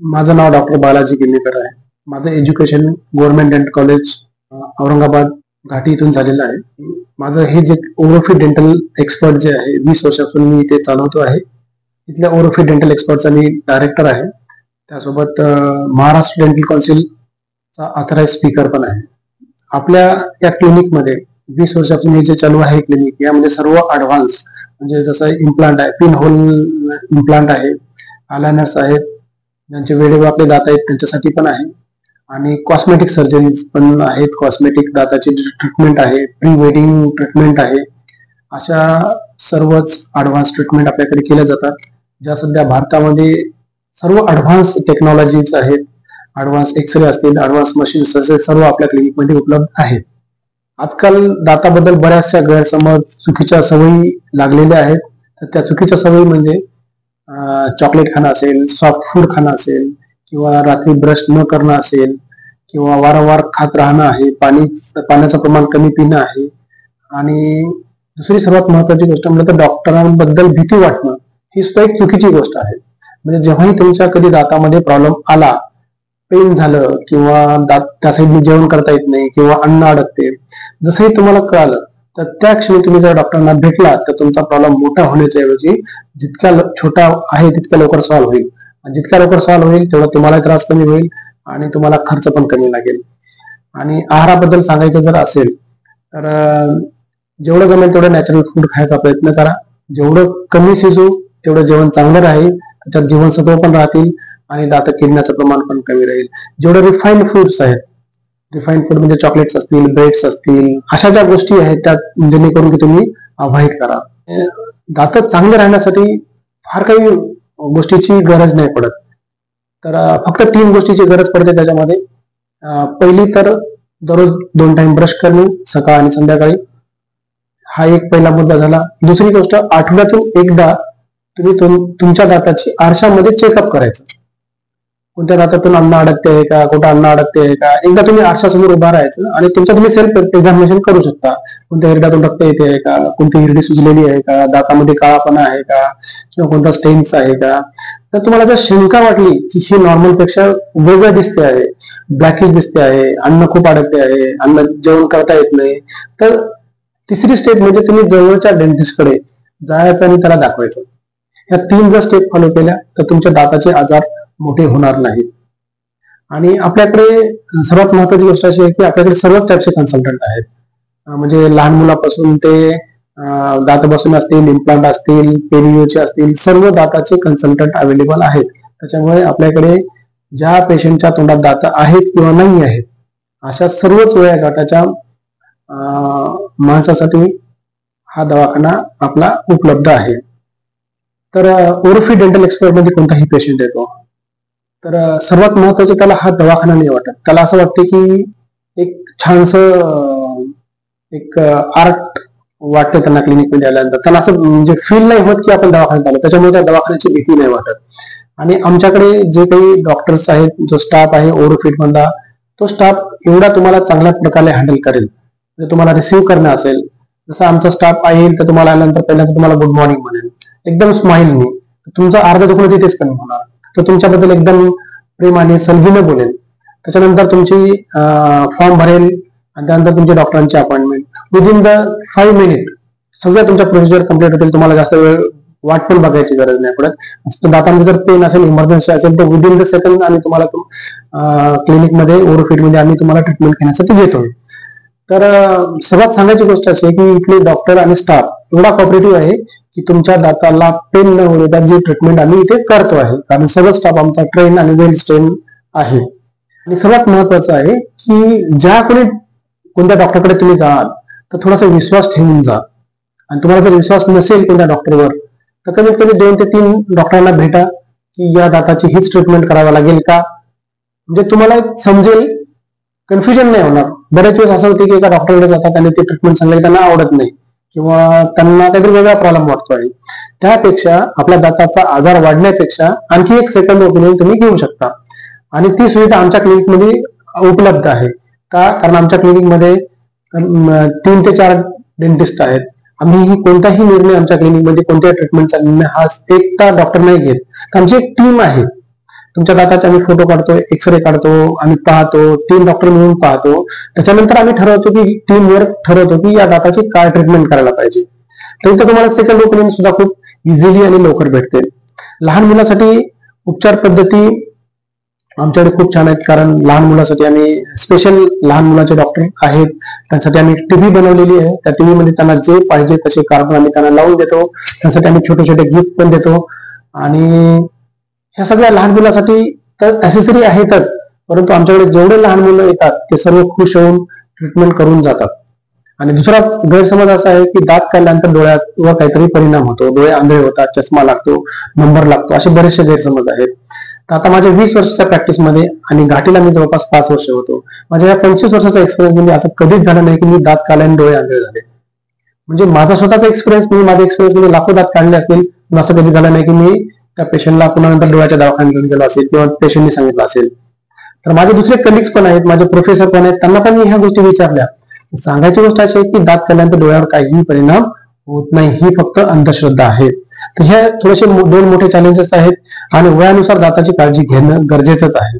माझं नाव डॉक्टर बालाजी गिन्नीकर आहे. माझं education government dental college Aurangabad Ghati इथून झालेलं आहे. माझं हे जे ओरोफी डेंटल एक्सपर्ट जे आहे 20 वर्षापासून मी ते चालवतो आहे. इथल्या ओरोफी डेंटल एक्सपर्टचा मी डायरेक्टर आहे. त्यासोबत महाराष्ट्र डेंटल काउन्सिलचा ऑथराइज स्पीकर पण आहे. आपल्या या क्लिनिकमध्ये 20 वर्षापासून हे जे चालू आहे क्लिनिक, यामध्ये सर्व ऍडव्हान्स म्हणजे जसं इम्प्लांट आहे, पिन होल इम्प्लांट आहे, अलायनर्स आहेत, ज्यांचे वेगवेगळे आपले दात आहेत त्यांच्यासाठी पण आहे, आणि कॉस्मेटिक सर्जरीज पण आहेत. कॉस्मेटिक दाताची ट्रीटमेंट आहे, प्री वेडिंग ट्रीटमेंट आहे. अशा सर्वच ऍडव्हान्स ट्रीटमेंट आपल्याकडे केल्या जातात, ज्या सध्या भारतामध्ये सर्व ऍडव्हान्स टेक्नॉलॉजीज आहेत. ऍडव्हान्स एक्सरे असतील, ऍडव्हान्स मशीन्स असेल, सर्व आपल्या क्लिनिकमध्ये उपलब्ध आहेत. आजकाल दाताबद्दल बऱ्याचशा गैरसमज, चुकीच्या सवयी लागलेल्या आहेत. तर त्या चुकीच्या सवयी म्हणजे चॉकलेट खाणं असेल, सॉफ्ट फूड खाणं असेल, किंवा रात्री ब्रश न करणं असेल, किंवा वारंवार खात राहणं आहे, पाण्याचं प्रमाण कमी पिणं आहे. आणि दुसरी सर्वात महत्वाची गोष्ट म्हणजे तर डॉक्टरांबद्दल भीती वाटणं, ही सुद्धा एक चुकीची गोष्ट आहे. म्हणजे जेव्हाही तुमच्या कधी दातामध्ये प्रॉब्लेम आला, पेन झालं, किंवा दात त्या साईडने जेवण करता येत नाही, किंवा अन्न अडकते, जसंही तुम्हाला कळालं तर त्या क्षणी तुम्ही जर डॉक्टरांना भेटला तर तुमचा प्रॉब्लेम मोठा होण्याच्या ऐवजी जितक्या छोटा आहे तितक्या लवकर सॉल्व्ह होईल. जितक्या लवकर सॉल्व्ह होईल तेवढा तुम्हाला त्रास कमी होईल आणि तुम्हाला खर्च पण कमी लागेल. आणि आहाराबद्दल सांगायचं जर असेल तर जेवढं जमेल तेवढं नॅचरल फूड खायचा प्रयत्न करा. जेवढं कमी शिजू तेवढं जेवण चांगलं राहील, त्याच्यात जीवनसत्व पण राहतील आणि दात किडण्याचं प्रमाण पण कमी राहील. जेवढे रिफाईंड फूड्स आहेत, रिफाईंड फूड म्हणजे चॉकलेट्स असतील, ब्रेड्स असतील, अशा ज्या गोष्टी आहेत त्या जेणेकरून की तुम्ही अवॉइड करा. दात चांगले राहण्यासाठी फार काही गोष्टीची गरज नाही पडत. तर फक्त 3 गोष्टीची गरज पडते त्याच्यामध्ये. पहिली तर दररोज 2 टाइम ब्रश करणे, सकाळ आणि संध्याकाळी. हा एक पहिला मुद्दा झाला. दुसरी गोष्ट, आठवड्यातून एकदा तुम्ही तुमच्या दाताची आरशामध्ये चेकअप करायचं. कोणत्या दातातून अन्न अडकते आहे का, कुठं अन्न अडकते आहे का, एकदा तुम्ही आरशासमोर उभा राहायचं आणि तुमचं तुम्ही सेल्फ एक्झामिनेशन करू शकता. कोणत्या हिरड्यातून रक्त येते आहे का, कोणती हिरडी सुजलेली आहे का, दातामध्ये काळापणा आहे का, किंवा कोणता स्टेन्स आहे का. तर तुम्हाला जर शंका वाटली की ही नॉर्मल पेक्षा वेगळं दिसते आहे, ब्लॅकिश दिसते आहे, अन्न खूप अडकते आहे, अन्न जेवण करता येत नाही, तर तिसरी स्टेप म्हणजे तुम्ही जवळच्या डेंटिस्टकडे जायचं आणि त्याला दाखवायचं. या 3 जर स्टेप फॉलो केल्या तर तुमच्या दाताचे आजार मोठे होणार नाहीत. आणि आपल्याकडे सर्वात महत्वाची गोष्ट अशी आहे की आपल्याकडे सर्वच टाईपचे कन्सल्टंट आहेत. म्हणजे लहान मुलापासून ते दात बसून असतील, इम्प्लांट असतील, पेरिओचे असतील, सर्व दाताचे कन्सल्टंट अवेलेबल आहेत. त्याच्यामुळे आपल्याकडे ज्या पेशंटच्या तोंडात दात आहेत किंवा नाही आहेत अशा सर्वच वयोगटाच्या माणसासाठी हा दवाखाना आपला उपलब्ध आहे. तर ओरोफी डेंटल एक्सपर्ट मध्ये कोणताही पेशंट येतो तर सर्वात महत्वाचं त्याला हा दवाखाना नाही वाटत. त्याला असं वाटतं की एक छानस एक आर्ट वाटतं त्यांना क्लिनिकमध्ये आल्यानंतर. त्यांना असं म्हणजे फील नाही होत की आपण दवाखान्यात आलो, त्याच्यामुळे त्या दवाखान्याची भीती नाही वाटत. आणि आमच्याकडे जे काही डॉक्टर्स आहेत, जो स्टाफ आहे ओरोफिट मधला, तो स्टाफ एवढा तुम्हाला चांगल्या प्रकारे हँडल करेल. म्हणजे तुम्हाला रिसीव्ह करणं असेल, जसं आमचा स्टाफ येईल तर तुम्हाला आल्यानंतर पहिल्यांदा तुम्हाला गुड मॉर्निंग म्हणेल, एकदम स्माइलनी. तुमचं अर्ध दुखणं तिथेच कमी होणार. तर तुमच्याबद्दल एकदम प्रेमाने सलगीनं बोलेल. त्याच्यानंतर तुमची फॉर्म भरेल आणि त्यानंतर तुमची डॉक्टरांची अपॉइंटमेंट. विदिन द 5 मिनिट सगळ्या तुमच्या प्रोसिजर कम्प्लीट होतील. तुम्हाला जास्त वेळ वाट पण बघायची गरज नाही पडत. दातांमध्ये जर पेन असेल, इमर्जन्सी असेल तर विदिन द सेकंड आम्ही तुम्हाला क्लिनिकमध्ये ओरोफिटमध्ये आम्ही तुम्हाला ट्रीटमेंट घेण्यासाठी घेतोय. तर सर्वात सांगायची गोष्ट अशी आहे की इथले डॉक्टर आणि स्टाफ एवढा कॉपरेटिव्ह आहे की तुमच्या दाताला पेन न होण्याचा जी ट्रीटमेंट आम्ही इथे करतो आहे, कारण सगळं स्टाफ आमचा ट्रेन आणि वेल ट्रेन आहे. आणि सर्वात महत्वाचं आहे की ज्या कोणत्या डॉक्टरकडे तुम्ही जाल तर थोडासा विश्वास ठेवून जा. आणि तुम्हाला जर विश्वास नसेल कोणत्या डॉक्टरवर तर कमीत कमी 2 ते 3 डॉक्टरांना भेटा की या दाताची हीच ट्रीटमेंट करावी लागेल का, म्हणजे तुम्हाला समजेल, कन्फ्युजन नाही होणार. बरेच वेळेस असं होते की एका डॉक्टरकडे जातात आणि ते ट्रीटमेंट सांगले त्यांना आवडत नाही किंवा त्यांना काहीतरी वेगळा प्रॉब्लेम वाटतो आहे. त्यापेक्षा आपल्या दाताचा आजार वाढण्यापेक्षा आणखी एक सेकंड ओपिनियन तुम्ही घेऊ शकता. आणि ती सुविधा आमच्या क्लिनिकमध्ये उपलब्ध आहे का, कारण आमच्या क्लिनिकमध्ये 3 ते 4 डेंटिस्ट आहेत. आम्ही कोणताही निर्णय आमच्या क्लिनिकमध्ये कोणत्या ट्रीटमेंटचा निर्णय हा एकटा डॉक्टर नाही घेत. आमची एक टीम आहे. तुमच्या दाताचे आम्ही फोटो काढतो, एक्सरे काढतो, आम्ही पाहतो, 3 डॉक्टर मिळून पाहतो. त्याच्यानंतर आम्ही ठरवतो की टीम वर्क ठरवतो की या दाताची काय ट्रीटमेंट करायला पाहिजे. तर इथं तुम्हाला सेकंड ओपिनियन सुद्धा खूप इझिली आणि लवकर भेटते. लहान मुलासाठी उपचार पद्धती आमच्याकडे खूप छान आहेत, कारण लहान मुलासाठी आम्ही स्पेशल लहान मुलाचे डॉक्टर आहेत. त्यांसाठी आम्ही टीव्ही बनवलेली आहे. त्या टीव्ही मध्ये त्यांना जे पाहिजे तसे कार्टून आम्ही त्यांना लावून देतो. त्यासाठी आम्ही छोटे छोटे गिफ्ट पण देतो. आणि ह्या सगळ्या लहान मुलासाठी तर ऍसेसरी आहेतच, परंतु आमच्याकडे जेवढे लहान मुलं येतात ते सर्व खुश होऊन ट्रीटमेंट करून जातात. आणि दुसरा गैरसमज असा आहे की दात काढल्यानंतर डोळ्यावर काहीतरी परिणाम होतो, डोळे आंधळे होतात, चष्मा लागतो, नंबर लागतो, असे बरेचसे गैरसमज आहेत. तर आता माझ्या 20 वर्षाच्या प्रॅक्टिसमध्ये आणि घाटीला मी जवळपास 5 वर्ष होतो. माझ्या या 25 वर्षाचा एक्सपिरियन्स मध्ये असं कधीच झालं नाही की मी दात काढल्याने डोळे आंधळे झाले. म्हणजे माझा स्वतःचा एक्सपिरियन्स, मी माझ्या एक्सपिरियन्स मध्ये लाखो दात काढले असतील, पण असं कधी झालं नाही की मी त्या पेशंटला पुन्हा नंतर डोळ्याच्या दवाखान्यात घेऊन गेलो असेल किंवा पेशंटने सांगितलं असेल. तर माझे दुसरे कलिग्स पण आहेत, माझे प्रोफेसर पण आहेत, त्यांना पण मी ह्या गोष्टी विचारल्या. सांगायची गोष्ट अशी आहे की दात काढल्यानंतर डोळ्यावर काहीही परिणाम होत नाही, ही फक्त अंधश्रद्धा आहे. तर हे थोडेसे 2 मोठे चॅलेंजेस आहेत. आणि वयानुसार दाताची काळजी घेणं गरजेचंच आहे,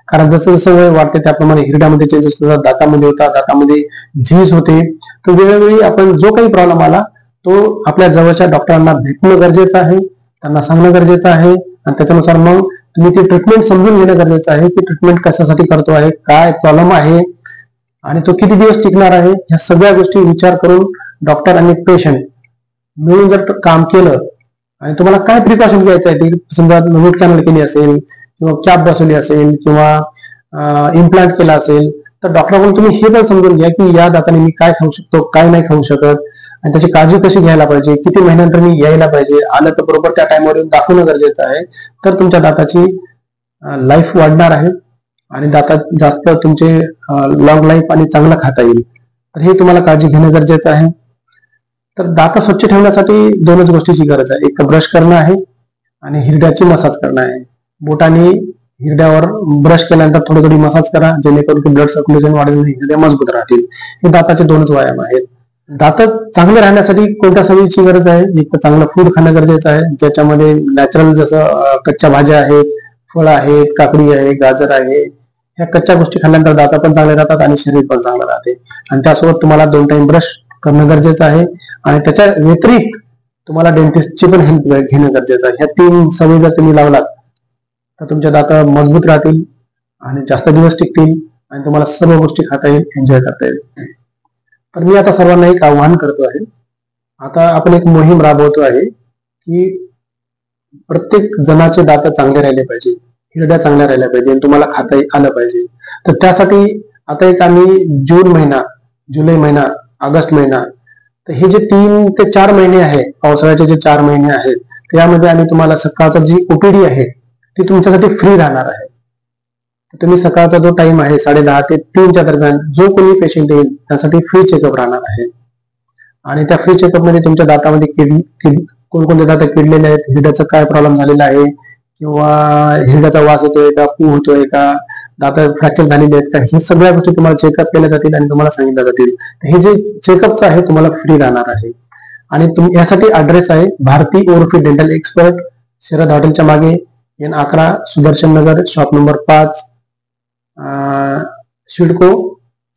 कारण जसं जसं वय वाढते त्याप्रमाणे हिरड्यामध्ये चेंजेस होतात, दातामध्ये होतात, दातामध्ये झीज होते. तर वेळोवेळी आपण जो काही प्रॉब्लेम आला तो आपल्या जवळच्या डॉक्टरांना भेटणं गरजेचं आहे, त्यांना सांगणं गरजेचं आहे. आणि त्याच्यानुसार मग तुम्ही ती ट्रीटमेंट समजून घेणं गरजेचं आहे की ट्रीटमेंट कशासाठी करतो आहे, काय प्रॉब्लेम आहे आणि तो किती दिवस टिकणार आहे. ह्या सगळ्या गोष्टी विचार करून डॉक्टर आणि पेशंट मिळून जर काम केलं आणि तुम्हाला काय प्रिकॉशन घ्यायचं आहे, समजा रूट कॅनल केली असेल किंवा कॅप बसवली असेल किंवा इम्प्लांट केला असेल, तर डॉक्टरकडून तुम्ही हे पण समजून घ्या की या दाताने मी काय खाऊ शकतो, काय नाही खाऊ शकत, आणि त्याची काळजी कशी घ्यायला पाहिजे, किती महिन्यानंतर मी यायला पाहिजे, आलं तर बरोबर त्या टाइमवर येऊन दाखवणं गरजेचं आहे. तर तुमच्या दाताची लाईफ वाढणार आहे आणि दातात जास्त तुमचे लॉंग लाईफ आणि चांगलं खाता येईल. तर हे तुम्हाला काळजी घेणं गरजेचं आहे. तर दात स्वच्छ ठेवण्यासाठी 2च गोष्टीची गरज आहे, एक तर ब्रश करणं आहे आणि हिरड्याची मसाज करणं आहे. बोटाने हिरड्यावर ब्रश केल्यानंतर थोडी थोडी मसाज करा, जेणेकरून ब्लड सर्क्युलेशन वाढेल आणि हिरड्या मजबूत राहतील. हे दाताचे 2च व्यायाम आहेत. दात चांगले राहण्यासाठी कोणत्या सवयीची गरज आहे, एक तर चांगलं फूड खाणं गरजेचं आहे, ज्याच्यामध्ये नॅचरल जसं कच्च्या भाज्या आहेत, फळं आहेत, काकडी आहे, गाजर आहे. ह्या कच्च्या गोष्टी खाल्ल्यानंतर दात पण चांगले राहतात आणि शरीर पण चांगलं राहते. आणि त्यासोबत तुम्हाला 2 टाइम ब्रश करणं गरजेचं आहे. आणि त्याच्या व्यतिरिक्त तुम्हाला डेंटिस्टची पण हेल्प घेणं गरजेचं आहे. ह्या 3 सवयी जर तुम्ही लावलात तर तुमच्या दात मजबूत राहतील आणि जास्त दिवस टिकतील आणि तुम्हाला सर्व गोष्टी खाता येईल, एन्जॉय करता येईल. तर मी आता सर्वांना एक आव्हान करतो आहे, आता आपण एक मोहीम राबवतो आहे की प्रत्येक जणाचे दात चांगले राहिले पाहिजे, हिरड्या चांगल्या राहिल्या पाहिजे आणि तुम्हाला खाता आलं पाहिजे. तर त्यासाठी आता एक आम्ही जून महिना, जुलै महिना, ऑगस्ट महिना, तर हे जे 3 ते 4 महिने आहे, पावसाळ्याचे जे 4 महिने आहेत, त्यामध्ये आम्ही तुम्हाला सकाळचा जी ओपीडी आहे ती तुमच्यासाठी फ्री राहणार आहे. तुम्ही सकाळचा जो टाइम आहे 10:30 ते 3च्या दरम्यान जो कोणी पेशंट येईल त्यासाठी फ्री चेकअप राहणार आहे. आणि त्या फ्री चेकअप मध्ये तुमच्या दातामध्ये कोणकोणते दात किडलेले आहेत, हिरड्याचा काय प्रॉब्लेम झालेला आहे, किंवा हिरड्याचा वास येतोय का, पू होतोय का, दात फ्रॅक्चर झालेले आहेत का, हे सगळ्या गोष्टी तुम्हाला चेकअप केल्या जातील आणि तुम्हाला सांगितल्या जातील. हे जे चेकअपचं आहे तुम्हाला फ्री राहणार आहे. आणि यासाठी ऍड्रेस आहे भारती ओरफी डेंटल एक्सपर्ट, शरद हॉटेलच्या मागे, N11, सुदर्शन नगर, शॉप नंबर 5, सिडको,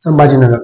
संभाजीनगर.